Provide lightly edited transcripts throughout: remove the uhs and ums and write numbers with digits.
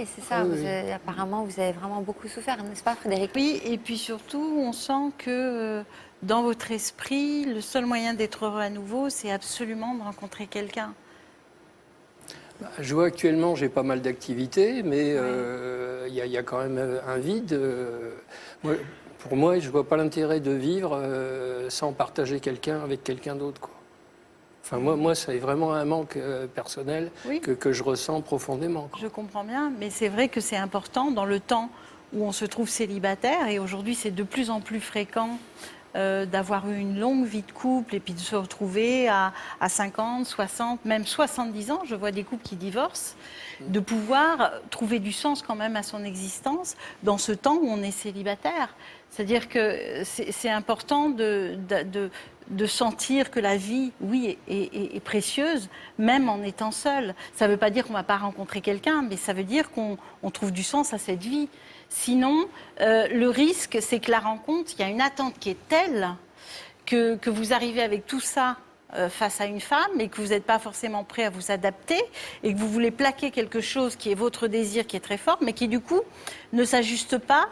Oui, c'est ça. Apparemment, vous avez vraiment beaucoup souffert, n'est-ce pas, Frédéric? Oui, et puis surtout, on sent que dans votre esprit, le seul moyen d'être heureux à nouveau, c'est absolument de rencontrer quelqu'un. Je vois actuellement, j'ai pas mal d'activités, mais il y a quand même un vide. Pour moi, je vois pas l'intérêt de vivre sans partager quelqu'un avec quelqu'un d'autre, quoi. Enfin, moi, c'est vraiment un manque personnel que je ressens profondément, quoi. Je comprends bien, mais c'est vrai que c'est important dans le temps où on se trouve célibataire, et aujourd'hui c'est de plus en plus fréquent d'avoir eu une longue vie de couple et puis de se retrouver à 50, 60, même 70 ans, je vois des couples qui divorcent, de pouvoir trouver du sens quand même à son existence dans ce temps où on est célibataire. C'est-à-dire que c'est important de sentir que la vie, oui, est précieuse, même en étant seul. Ça ne veut pas dire qu'on ne va pas rencontrer quelqu'un, mais ça veut dire qu'on trouve du sens à cette vie. Sinon, le risque, c'est que la rencontre, il y a une attente qui est telle que vous arrivez avec tout ça face à une femme et que vous n'êtes pas forcément prêt à vous adapter et que vous voulez plaquer quelque chose qui est votre désir, qui est très fort, mais qui du coup ne s'ajuste pas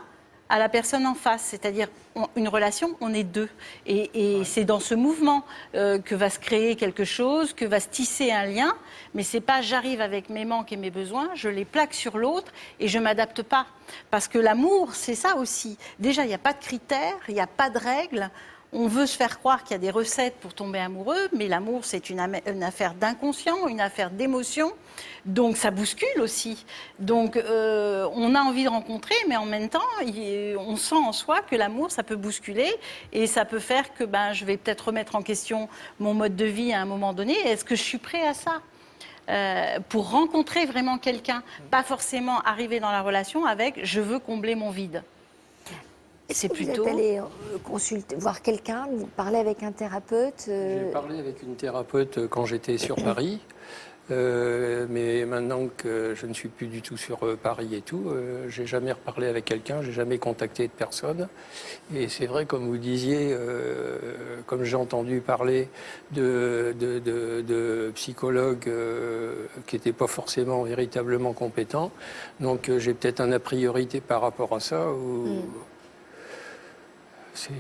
à la personne en face. C'est-à-dire, une relation, on est deux. Et c'est dans ce mouvement que va se créer quelque chose, que va se tisser un lien. Mais c'est pas j'arrive avec mes manques et mes besoins, je les plaque sur l'autre et je m'adapte pas. Parce que l'amour, c'est ça aussi. Déjà, il n'y a pas de critères, il n'y a pas de règles. On veut se faire croire qu'il y a des recettes pour tomber amoureux, mais l'amour, c'est une affaire d'inconscient, une affaire d'émotion. Donc, ça bouscule aussi. Donc, on a envie de rencontrer, mais en même temps, on sent en soi que l'amour, ça peut bousculer et ça peut faire que je vais peut-être remettre en question mon mode de vie à un moment donné. Est-ce que je suis prêt à ça ? Pour rencontrer vraiment quelqu'un, pas forcément arriver dans la relation avec « je veux combler mon vide ». Est-ce que vous êtes allé consulter, voir quelqu'un, vous parler avec un thérapeute J'ai parlé avec une thérapeute quand j'étais sur Paris, mais maintenant que je ne suis plus du tout sur Paris et tout, j'ai jamais reparlé avec quelqu'un, j'ai jamais contacté de personne. Et c'est vrai, comme vous disiez, comme j'ai entendu parler de psychologues qui n'étaient pas forcément véritablement compétents, donc j'ai peut-être un a priori par rapport à ça. C'est